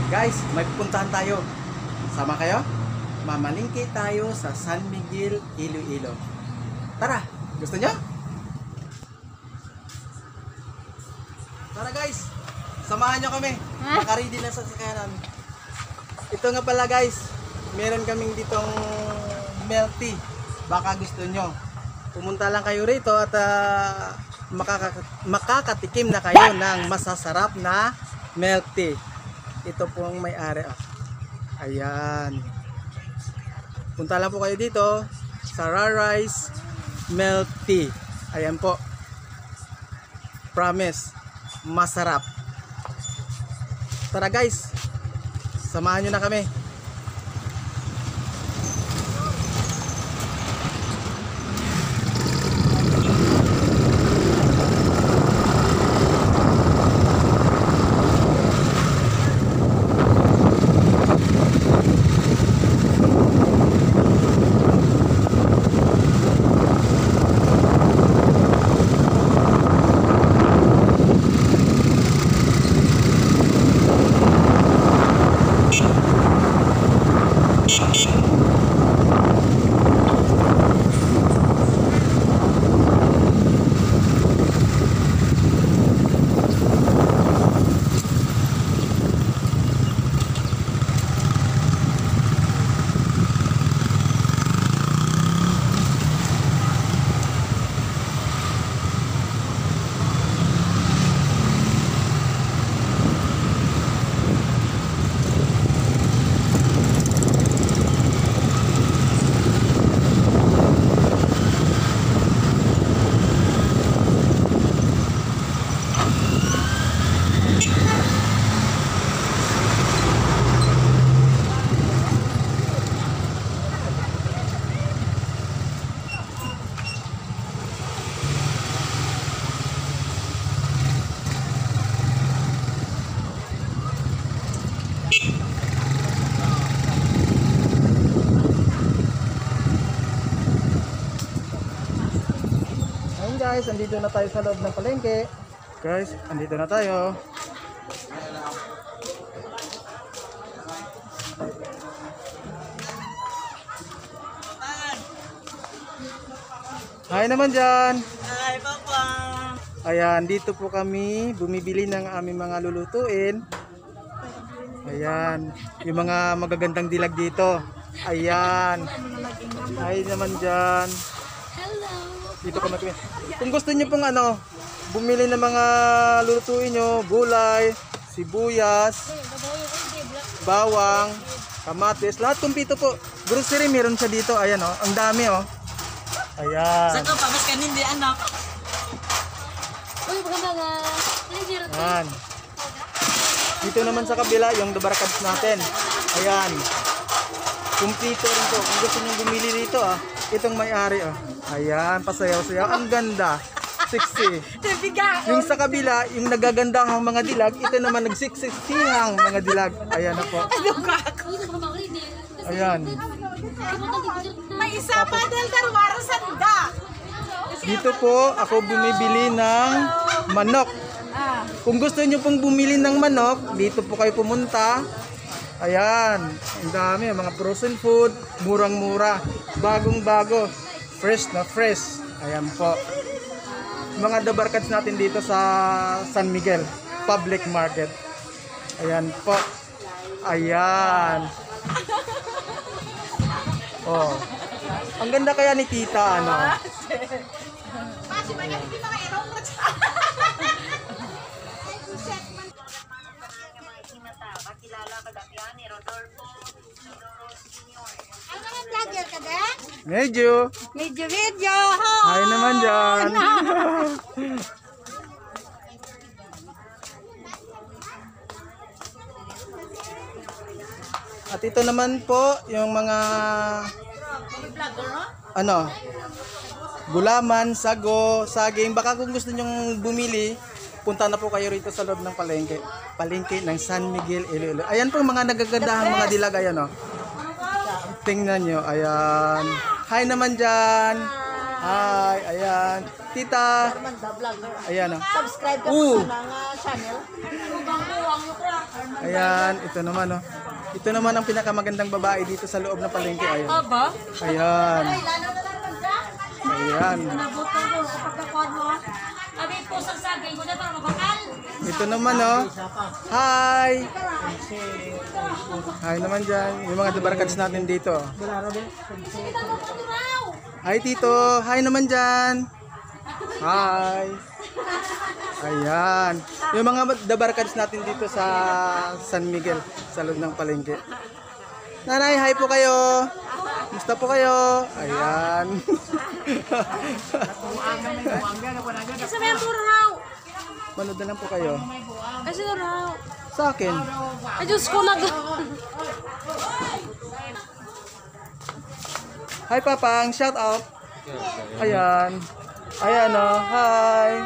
Guys, may pupuntahan tayo. Sama kayo? Mamalingki tayo sa San Miguel, Iloilo. Tara, gusto nyo? Tara guys, samahan nyo kami. Nakaready na sa sakayanan. Ito nga pala guys, meron kaming ditong milk tea. Baka gusto nyo. Pumunta lang kayo rito at makakatikim na kayo ng masasarap na milk tea. Ito po ang may-ari. Ayan. Punta lang po kayo dito sa Rarice Milk Tea. Ayan po. Promise, masarap. Tara guys, samahan nyo na kami. Guys, andito na tayo sa loob ng palengke. Guys, andito na tayo. Hi naman dyan. Hi, Papa. Ayan, dito po kami bumibili ng aming mga lulutuin. Ayan, yung mga magagandang dilag dito. Ayan. Hi naman dyan. Dito kami. Kung gusto niyo pong bumili ng mga lutuin nyo, gulay, sibuyas, bawang, kamatis, lahat kumpito po. Grocery meron siya dito. Ayan ang dami Ayan. Saan ka pa? Mas kanin di anak. Ayan. Dito naman sa kabila, yung dabarkads natin. Ayan. Kumpito rin po. Kung gusto niyo bumili dito itong may-ari Ayan, pasayaw-sayaw. Ang ganda. Sexy. Yung sa kabila, yung nagagandahang mga dilag, ito naman nagsiksihang mga dilag. Ayan na po. Ayan. May isa pa del darwara sanda. Dito po, ako bumibili ng manok. Kung gusto niyo pong bumili ng manok, dito po kayo pumunta. Ayan, ang dami, mga frozen food, murang-mura, bagong-bago, fresh na fresh. Ayan po. Mga dabarkads natin dito sa San Miguel Public Market. Ayan po. Ayan. Ang ganda kaya ni Tita, Medyo. Hi naman dyan. At ito naman po yung mga gulaman, sago, saging. Baka kung gusto nyong bumili, punta na po kayo rito sa loob ng palengke. Palengke ng San Miguel, Iloilo. Ayan po mga nagagandahang mga dilag. Ayan tingnan nyo. Ayan. Hi naman dyan. Hi. Ayan. Tita. Ayan Subscribe ka sa channel. Ayan, ito naman oh. Ito naman ang pinakamagandang babae dito sa loob ng palengke. Ayan. Aba? Ayan. Ayan. Nabuto ko kapag nakuha mo. Abi po sa sagay ko na para mabakal. Ito naman oh. Hi. Hi naman dyan. Yung mga dabarkads natin dito. Hi Tito. Hi naman dyan. Hi. Ayan. Yung mga dabarkads natin dito sa San Miguel, sa loob ng palengke. Nanay, hi po kayo. Musta po kayo? Ayan. Isa may puro raw. Manood na lang po kayo. Kasi raw. Sa akin. Ay, Diyos ko nag... Hi Papang, shout out. Ayan. Ayan oh, hi.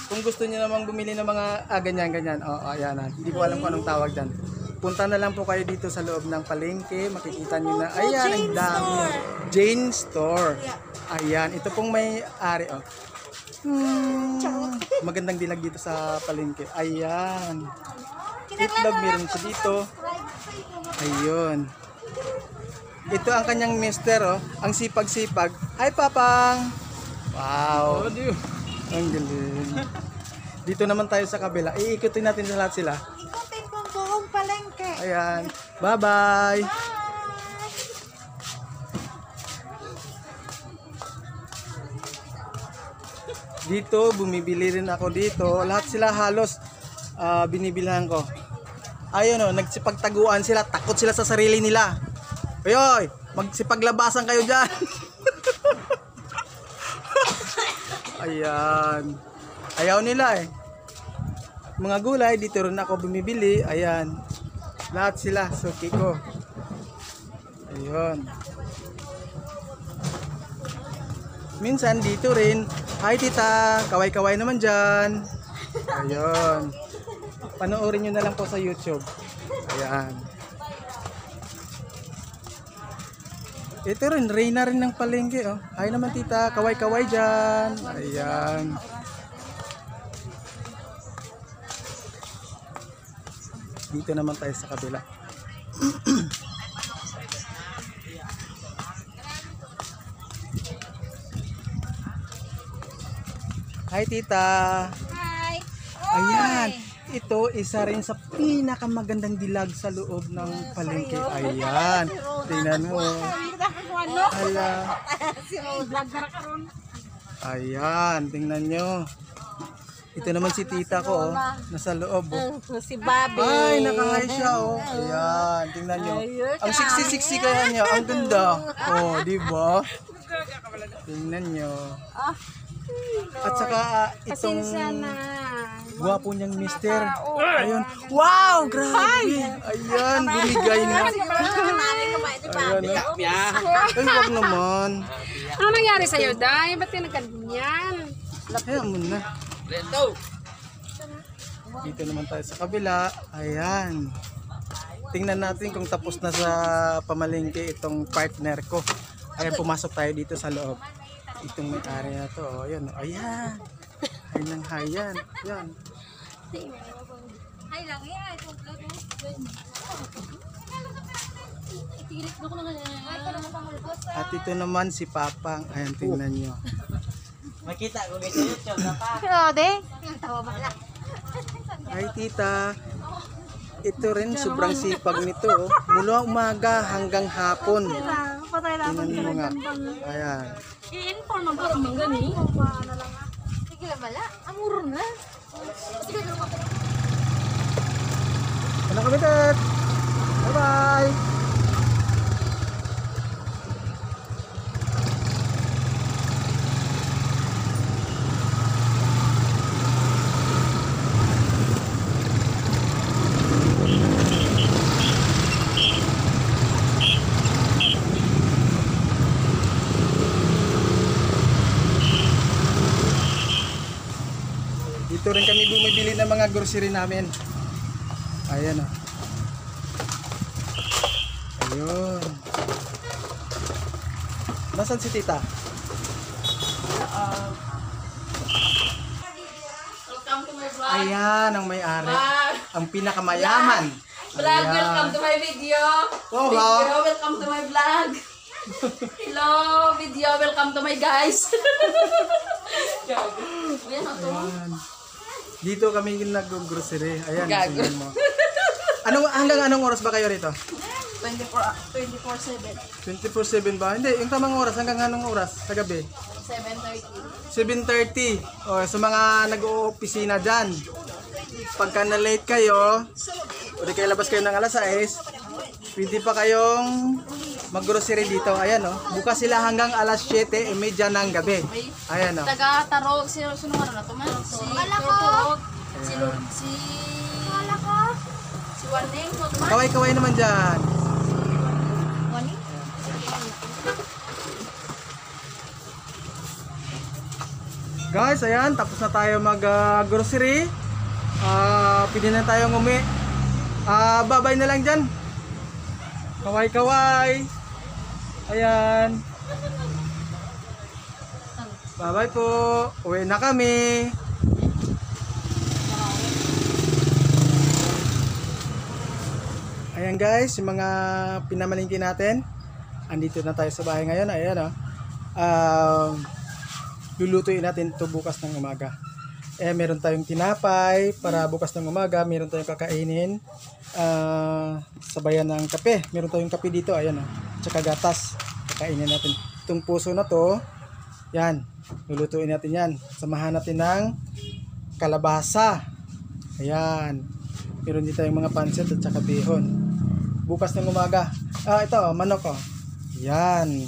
Kung gusto niyo namang bumili ng mga ganyan. Oh, ayan ah. Hindi ko alam kung anong tawag diyan. Punta na lang po kayo dito sa loob ng palengke. Makikita niyo na. Ayan, ang dami. Jane Store. Ayan, ito pong may-ari oh. Magandang dilag dito sa palengke. Ayan. Itlog meron siya dito. Ayun. Ito ang kanyang mister oh. Ang sipag-sipag. Hi Papang. Wow. Ang galing. Dito naman tayo sa kabila. Iikutin natin sa lahat sila. Ikutin kong buong palengke. Ayan. Bye-bye. Dito, bumibili rin ako dito. Lahat sila halos binibilhan ko. Ayun o, nagsipagtaguan sila. Takot sila sa sarili nila. Ayoy, magsipaglabasan kayo dyan. Ayan. Ayaw nila eh. Mga gulay, dito rin ako bumibili. Ayan. Lahat sila, suki ko. Ayun. Minsan dito rin. Hi tita, kaway-kaway naman dyan. Ayun. Panoorin nyo na lang po sa YouTube. Ayan. Ito rin, Reyna rin ng palengke. Oh. Hi naman tita, kaway-kaway dyan. Ayan. Dito naman tayo sa kabila. Hi tita. Hi. Ayan. Ito isa rin sa pinakamagandang dilag sa loob ng palengke. Ayan. Tingnan mo. Hala. Ayan, tingnan nyo. Ito naman si tita ko, oh. Nasa loob, oh. Si Bobby. Ay, nakahay siya, oh. Ayan, tingnan nyo. Ang siksi-siksi kaya niya, ang ganda. Oh, di ba? Tingnan nyo. At saka itong gwapo niyang mister. Ayun. Wow, grabe. Ayan, bumigay na. Ayan, oh. Ay, wag naman. Ano nangyari sa'yo, Day? Ba't ka nagkanyan? Ayan mo na. Dito naman tayo sa kabila. Ayan. Tingnan natin kung tapos na sa pamalengke itong partner ko. Ayan, pumasok tayo dito sa loob. Itong may-ari na to. Oh, ayan. Ayan. Hay ng hayan. Ayan. Ay lang, ay. At ito naman si Papang. Ayan, tingnan nyo. Makita ko sa YouTube na pa. Grabe. Hi tita. Ito rin sobrang sipag nito. Oh. Mula umaga hanggang hapon. Tingnan mo nga. Ayan. I-inform ang parang manggani. Sige lang bala. Amuro na. Sige lang ako. Ano kami, Ted? Bye-bye! Dito rin kami bumibili ng mga grocery namin. Ayan o. Ayun. Nasaan si tita? Ayan ang may-ari. ang pinakamayaman. Vlog, Ayan. welcome to my video. Oh, Video, welcome to my vlog. Hello, video, welcome to my guys. Ayan, ito. Ayan. Dito kami nag-grocery. Ayan, Gago. tingnan mo. Hanggang anong oras ba kayo rito? 24/7. 24/7 ba? Hindi, yung tamang oras. Hanggang anong oras? Sa gabi? 7:30. 7:30. O, sa mga nag-oopisina dyan. Pagka na-late kayo, o di kayo labas kayo ng alas 6, pwede pa kayong mag-grocery dito. Ayan, o. Bukas sila hanggang alas 7:30 ng gabi. Ayan, o. Taga Tarog, sino nga na ito man? Si Turturog, si Waning, Kaway-kaway naman dyan. Waning? Guys, ayan, tapos na tayo mag-grocery. Pwede na tayong babay na lang dyan. Kaway-kaway. Ayan. Bye-bye po. Uwi na kami. Ayan guys, yung mga pinamalingki natin. Andito na tayo sa bahay ngayon. Ayan o. Lulutuin natin ito bukas ng umaga. Meron tayong tinapay para bukas ng umaga. Meron tayong kakainin. Sabayan ng kape. Meron tayong kape dito. Ayan o. Tsaka gatas. Kakainin natin. Itong puso na to. Yan. Lulutuin natin yan. Samahan natin ng kalabasa. Ayan. Meron dito tayong mga pansit at tsaka bihon. Bukas ng umaga. Ito, manok oh. Yan.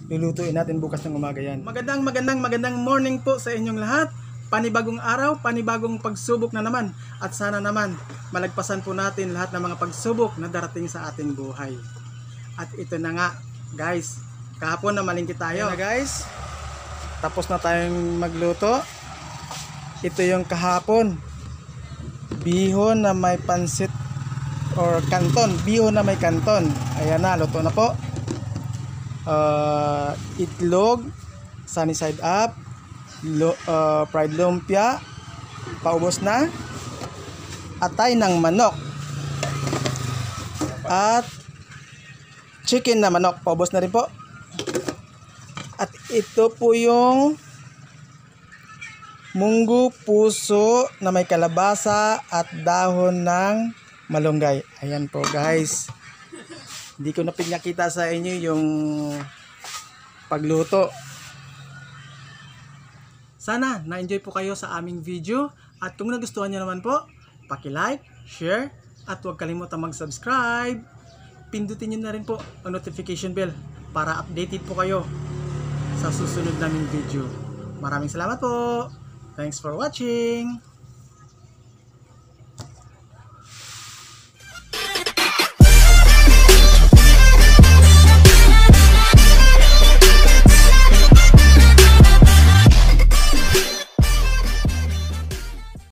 Lulutuin natin bukas ng umaga yan. Magandang morning po sa inyong lahat. Panibagong araw, panibagong pagsubok na naman. At sana naman, malagpasan po natin lahat ng mga pagsubok na darating sa ating buhay. At ito na nga, guys. Kahapon na malingki tayo. Ayan na guys. Tapos na tayong magluto. Ito yung kahapon. Bihon na may pansit or kanton. Bihon na may kanton. Ayan na, luto na po. Itlog, sunny side up, fried lumpia, paubos na. Atay ng manok. At chicken na manok, paubos na rin po. At ito po yung munggo puso na may kalabasa at dahon ng malunggay. Ayan po guys. Hindi ko na pinakita sa inyo yung pagluto. Sana na-enjoy po kayo sa aming video. At kung nagustuhan nyo naman po, paki-like, share, at huwag kalimutan mag-subscribe. Pindutin nyo na rin po ang notification bell para updated po kayo sa susunod naming video. Maraming salamat po. Thanks for watching.